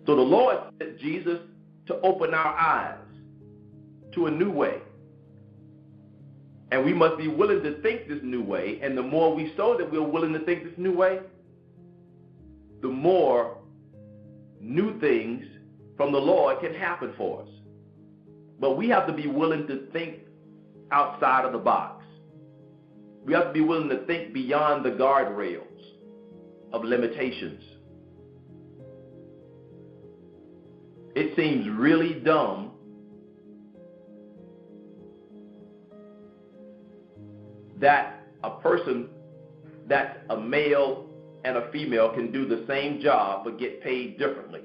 So the Lord sent Jesus to open our eyes to a new way. And we must be willing to think this new way. And the more we show that we're willing to think this new way, the more new things from the Lord can happen for us. But we have to be willing to think outside of the box. We have to be willing to think beyond the guardrails of limitations. It seems really dumb that a person that's a male and a female can do the same job but get paid differently.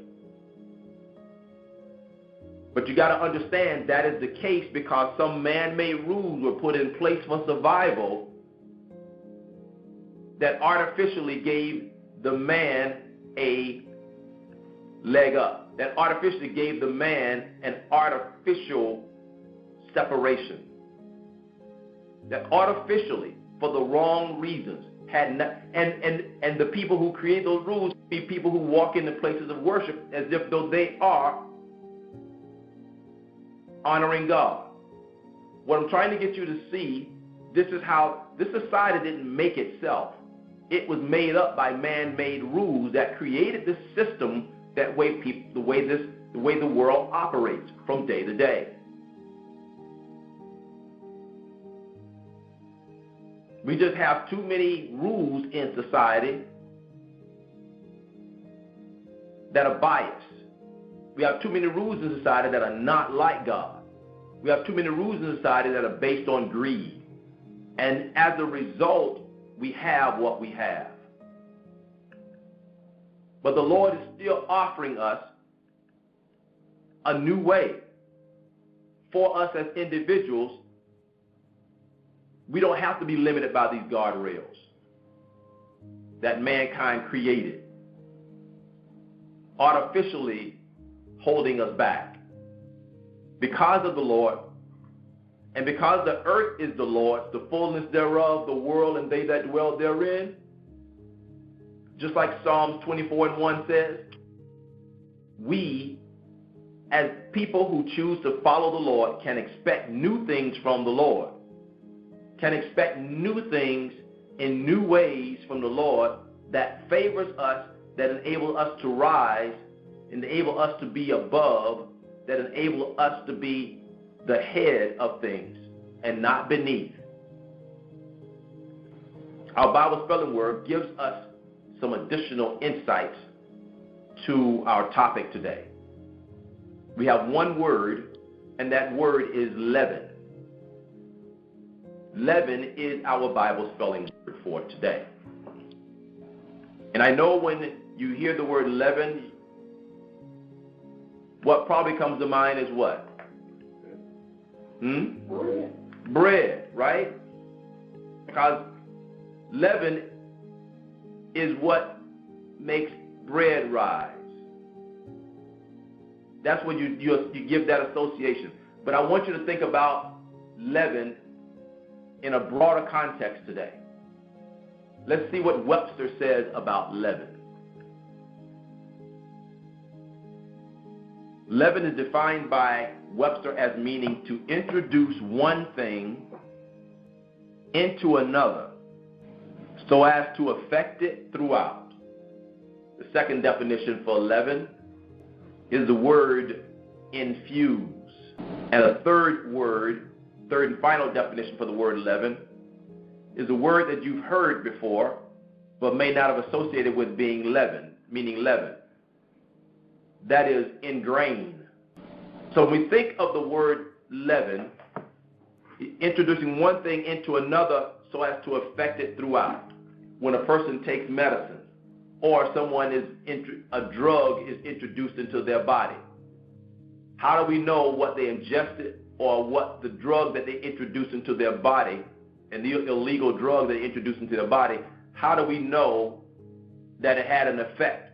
But you got to understand that is the case because some man-made rules were put in place for survival that artificially gave the man a leg up, that artificially gave the man an artificial separation, that artificially, for the wrong reasons, had not, and the people who create those rules be people who walk into places of worship as if though they are honoring God. What I'm trying to get you to see, this is how this society didn't make itself. It was made up by man-made rules that created this system the way the world operates from day to day. We just have too many rules in society that are biased. We have too many rules in society that are not like God. We have too many rules in society that are based on greed. And as a result, we have what we have. But the Lord is still offering us a new way for us as individuals. We don't have to be limited by these guardrails that mankind created, artificially holding us back. Because of the Lord, and because the earth is the Lord's, the fullness thereof, the world and they that dwell therein, just like Psalms 24:1 says, we, as people who choose to follow the Lord, can expect new things from the Lord, can expect new things in new ways from the Lord that favors us, that enable us to rise, enable us to be above, that enable us to be the head of things and not beneath. Our Bible spelling word gives us some additional insights to our topic today. We have one word, and that word is leaven. Leaven is our Bible spelling word for today. And I know when you hear the word leaven, what probably comes to mind is what? Bread, right? Because leaven is what makes bread rise. That's what you give that association. But I want you to think about leaven in a broader context today. Let's see what Webster says about leaven. Leaven is defined by Webster as meaning to introduce one thing into another so as to affect it throughout. The second definition for leaven is the word infuse. And a third and final definition for the word leaven is a word that you've heard before but may not have associated with being leaven, meaning leaven. That is ingrained. So when we think of the word leaven, introducing one thing into another so as to affect it throughout. When a person takes medicine or a drug is introduced into their body, how do we know what they ingested or what the drug that they introduced into their body and the illegal drug they introduced into their body, how do we know that it had an effect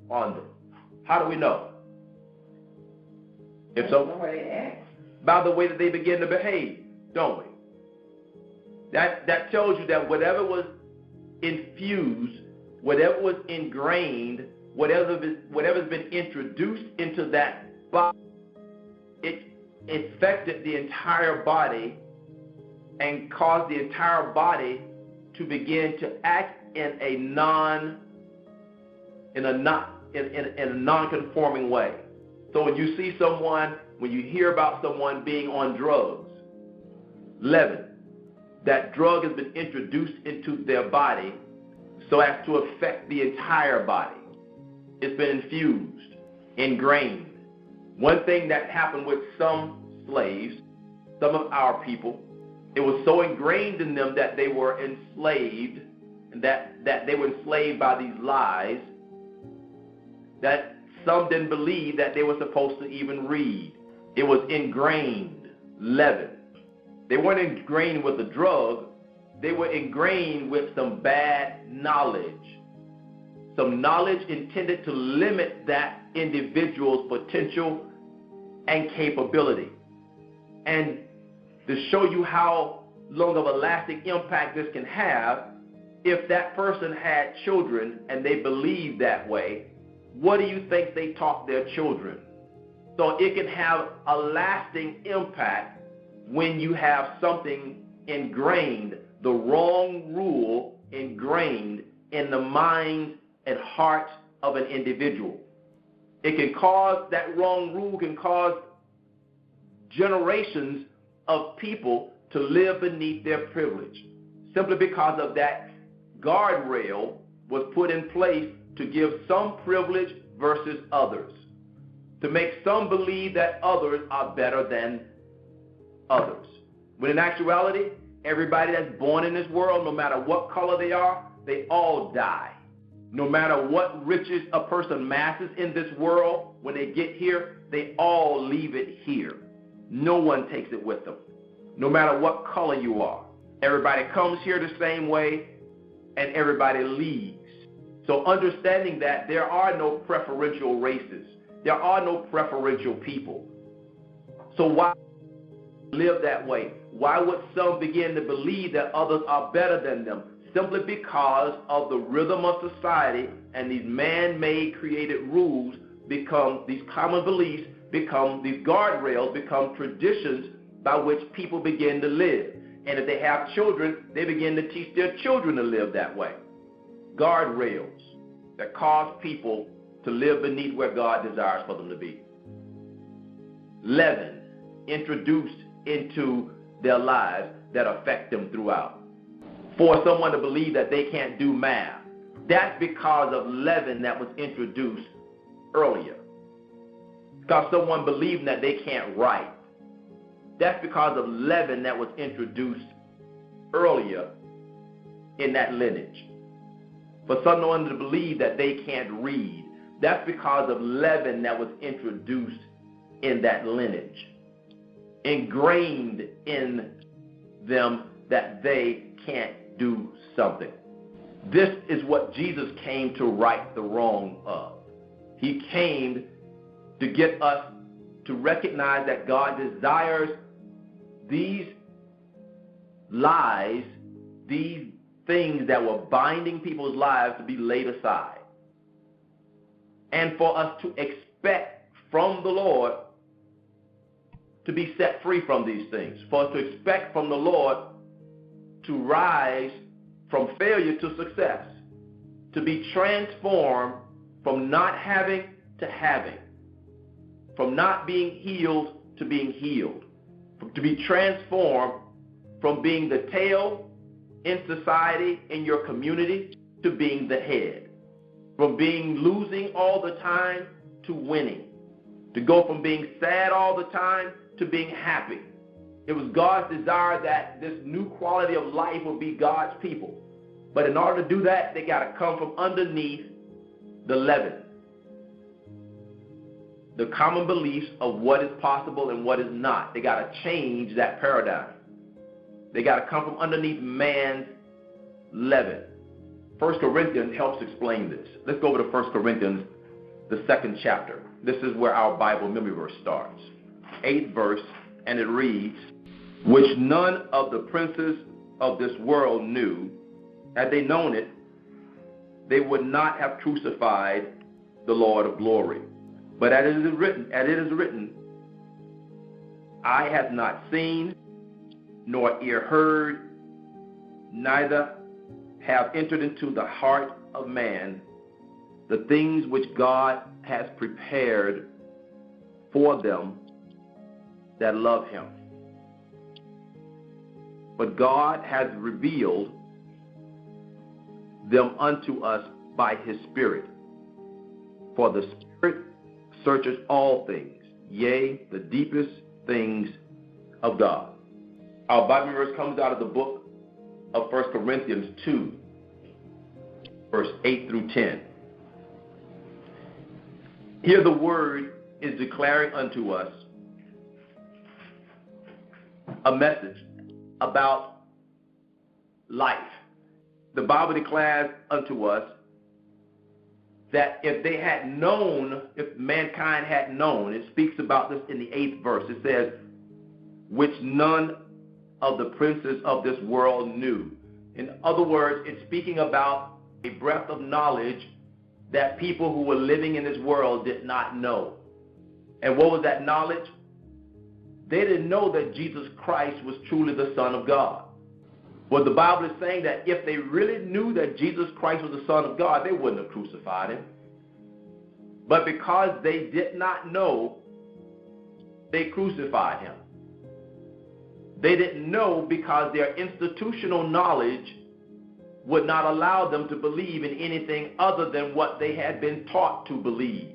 on them? How do we know? If so, by the way that they begin to behave, don't we? That tells you that whatever was infused, whatever was ingrained whatever's been introduced into that body, it infected the entire body and caused the entire body to begin to act in a non-conforming way. So when you see someone, when you hear about someone being on drugs, leaven, that drug has been introduced into their body so as to affect the entire body. It's been infused, ingrained. One thing that happened with some slaves, some of our people, it was so ingrained in them that they were enslaved, and that they were enslaved by these lies, that some didn't believe that they were supposed to even read. It was ingrained, leaven. They weren't ingrained with the drug. They were ingrained with some bad knowledge. Some knowledge intended to limit that individual's potential and capability. And to show you how long of a lasting impact this can have, if that person had children and they believed that way, what do you think they taught their children? So it can have a lasting impact when you have something ingrained, the wrong rule ingrained in the mind and heart of an individual. It can cause, that wrong rule can cause generations of people to live beneath their privilege, simply because of that guardrail was put in place to give some privilege versus others, to make some believe that others are better than others. When in actuality, everybody that's born in this world, no matter what color they are, they all die. No matter what riches a person amasses in this world, when they get here, they all leave it here. No one takes it with them. No matter what color you are, everybody comes here the same way and everybody leaves. So understanding that there are no preferential races, there are no preferential people. So why live that way? Why would some begin to believe that others are better than them? Simply because of the rhythm of society, and these man-made created rules become, these common beliefs become, these guardrails become traditions by which people begin to live. And if they have children, they begin to teach their children to live that way. Guardrails that cause people to live beneath where God desires for them to be. Leaven introduced into their lives that affect them throughout. For someone to believe that they can't do math, that's because of leaven that was introduced earlier. Because someone believing that they can't write, that's because of leaven that was introduced earlier in that lineage. For someone to believe that they can't read, that's because of leaven that was introduced in that lineage, ingrained in them that they can't do something. This is what Jesus came to right the wrong of. He came to get us to recognize that God desires these lies, these things that were binding people's lives to be laid aside. And for us to expect from the Lord to be set free from these things. For us to expect from the Lord to rise from failure to success. To be transformed from not having to having. From not being healed to being healed. To be transformed from being the tail in society, in your community, to being the head. From being losing all the time to winning. To go from being sad all the time to being happy. It was God's desire that this new quality of life would be God's people. But in order to do that, they got to come from underneath the leaven. The common beliefs of what is possible and what is not. They got to change that paradigm. They got to come from underneath man's leaven. 1 Corinthians helps explain this. Let's go over to 1 Corinthians, the 2nd chapter. This is where our Bible memory verse starts. 8th verse, and it reads, which none of the princes of this world knew. Had they known it, they would not have crucified the Lord of glory. But as it is written, eye hath not seen, nor ear heard, neither have entered into the heart of man the things which God has prepared for them that love him. But God has revealed them unto us by his Spirit. For the Spirit searches all things, yea, the deepest things of God. Our Bible verse comes out of the book of 1 Corinthians 2, verse 8 through 10. Here the word is declaring unto us a message about life. The Bible declares unto us that if they had known, if mankind had known, it speaks about this in the 8th verse. It says, which none of the princes of this world knew. In other words, it's speaking about a breadth of knowledge that people who were living in this world did not know. And what was that knowledge? They didn't know that Jesus Christ was truly the Son of God. Well, the Bible is saying that if they really knew that Jesus Christ was the Son of God, they wouldn't have crucified him. But because they did not know, they crucified him. They didn't know because their institutional knowledge would not allow them to believe in anything other than what they had been taught to believe.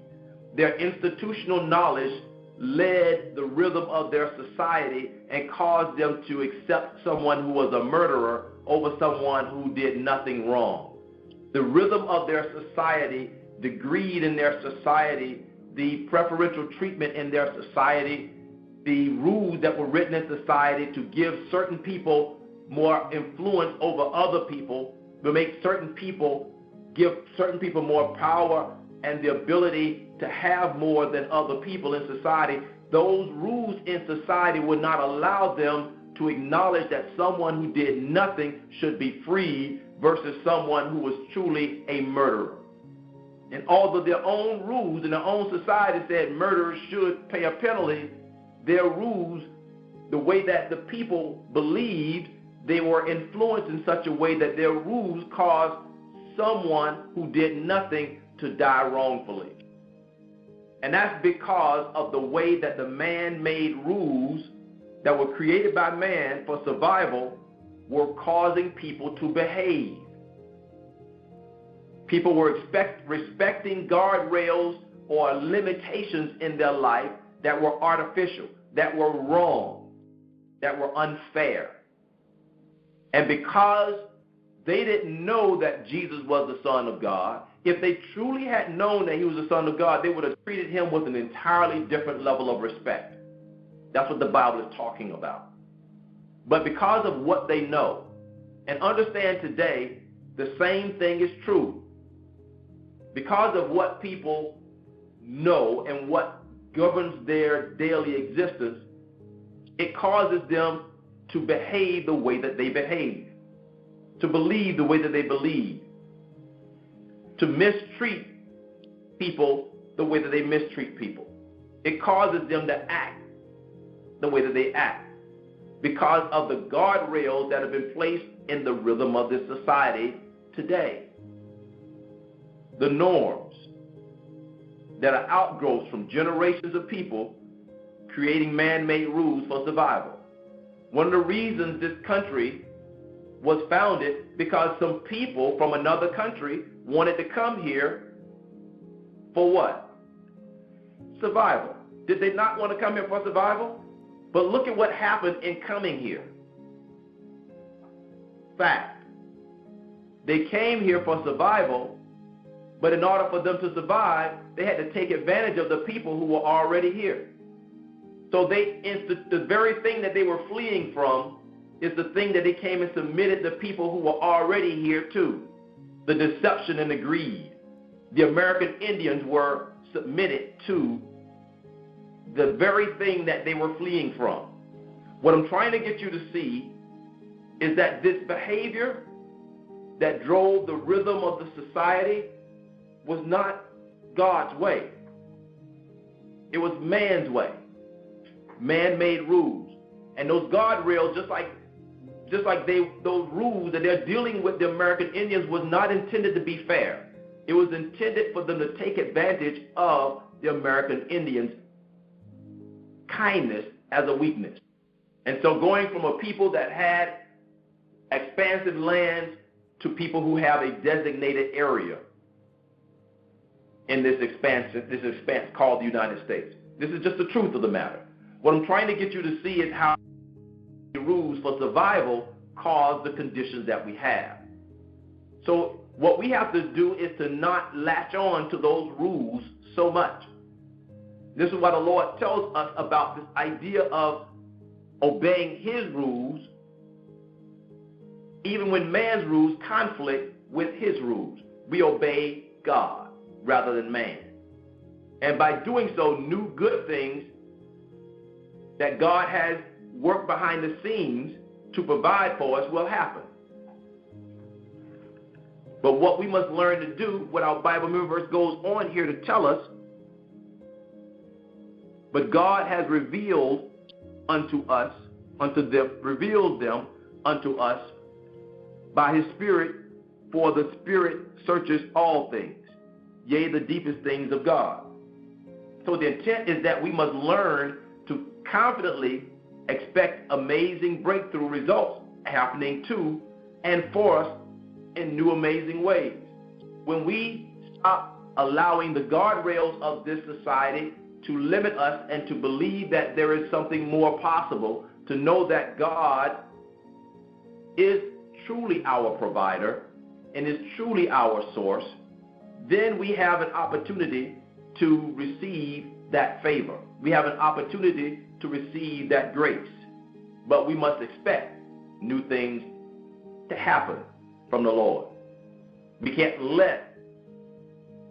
Their institutional knowledge led the rhythm of their society and caused them to accept someone who was a murderer over someone who did nothing wrong. The rhythm of their society, the greed in their society, the preferential treatment in their society, the rules that were written in society to give certain people more influence over other people, to make certain people, give certain people more power and the ability to have more than other people in society. Those rules in society would not allow them to acknowledge that someone who did nothing should be freed versus someone who was truly a murderer. And although their own rules in their own society said murderers should pay a penalty, their rules, the way that the people believed, they were influenced in such a way that their rules caused someone who did nothing to die wrongfully. And that's because of the way that the man-made rules that were created by man for survival were causing people to behave. People were respecting guardrails or limitations in their life that were artificial, that were wrong, that were unfair. And because they didn't know that Jesus was the Son of God, if they truly had known that he was the Son of God, they would have treated him with an entirely different level of respect. That's what the Bible is talking about. But because of what they know, and understand today, the same thing is true. Because of what people know and what governs their daily existence, it causes them to behave the way that they behave, to believe the way that they believe, to mistreat people the way that they mistreat people. It causes them to act the way that they act because of the guardrails that have been placed in the rhythm of this society today. The norms that are outgrowths from generations of people creating man-made rules for survival. One of the reasons this country was founded because some people from another country wanted to come here for what? Survival. Did they not want to come here for survival? But look at what happened in coming here. Fact. They came here for survival, but in order for them to survive, they had to take advantage of the people who were already here. So the very thing that they were fleeing from is the thing that they came and submitted the people who were already here to. The deception and the greed. The American Indians were submitted to the very thing that they were fleeing from. What I'm trying to get you to see is that this behavior that drove the rhythm of the society was not God's way. It was man's way. Man-made rules. And those guardrails, just like those rules that they're dealing with the American Indians, was not intended to be fair. It was intended for them to take advantage of the American Indians' kindness as a weakness. And so going from a people that had expansive lands to people who have a designated area in this expanse called the United States. This is just the truth of the matter. What I'm trying to get you to see is how the rules for survival cause the conditions that we have. So what we have to do is to not latch on to those rules so much. This is what the Lord tells us about this idea of obeying his rules, even when man's rules conflict with his rules. We obey God rather than man. And by doing so, new good things that God has worked behind the scenes to provide for us will happen. But what we must learn to do, what our Bible verse goes on here to tell us, but God has revealed revealed them unto us by his Spirit, for the Spirit searches all things, yea, the deepest things of God. So the intent is that we must learn to confidently expect amazing breakthrough results happening to and for us in new amazing ways. When we stop allowing the guardrails of this society to limit us and to believe that there is something more possible, to know that God is truly our provider and is truly our source, then we have an opportunity to receive that favor. We have an opportunity to receive that grace. But we must expect new things to happen from the Lord. We can't let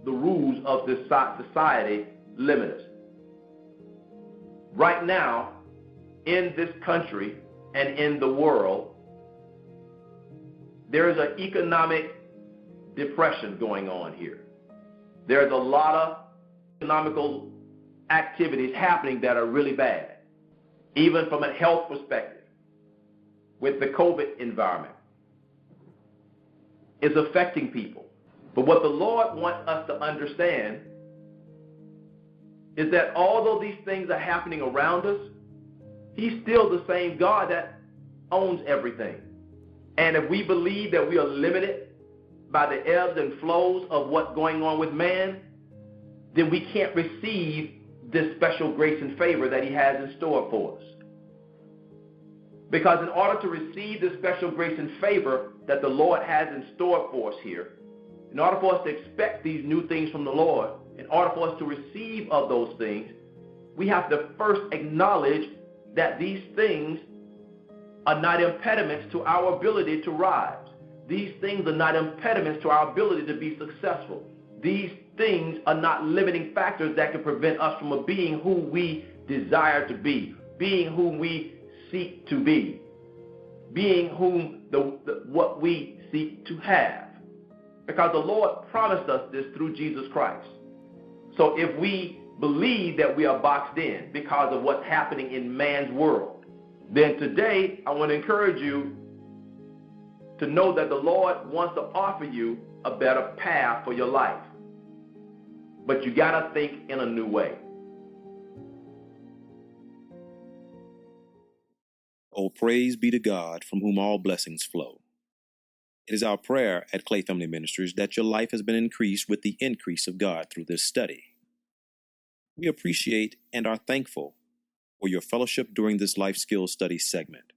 the rules of this society limit us. Right now, in this country and in the world, there is an economic depression going on here. There's a lot of economical activities happening that are really bad, even from a health perspective. With the COVID environment, it's affecting people. But what the Lord wants us to understand is that although these things are happening around us, he's still the same God that owns everything. And if we believe that we are limited by the ebbs and flows of what's going on with man, then we can't receive this special grace and favor that he has in store for us. Because in order to receive this special grace and favor that the Lord has in store for us here, in order for us to expect these new things from the Lord, in order for us to receive of those things, we have to first acknowledge that these things are not impediments to our ability to rise. These things are not impediments to our ability to be successful. These things are not limiting factors that can prevent us from being who we desire to be, being whom we seek to be, being what we seek to have. Because the Lord promised us this through Jesus Christ. So if we believe that we are boxed in because of what's happening in man's world, then today I want to encourage you to know that the Lord wants to offer you a better path for your life. But you got to think in a new way. Oh, praise be to God, from whom all blessings flow. It is our prayer at Clay Family Ministries that your life has been increased with the increase of God through this study. We appreciate and are thankful for your fellowship during this life skills study segment.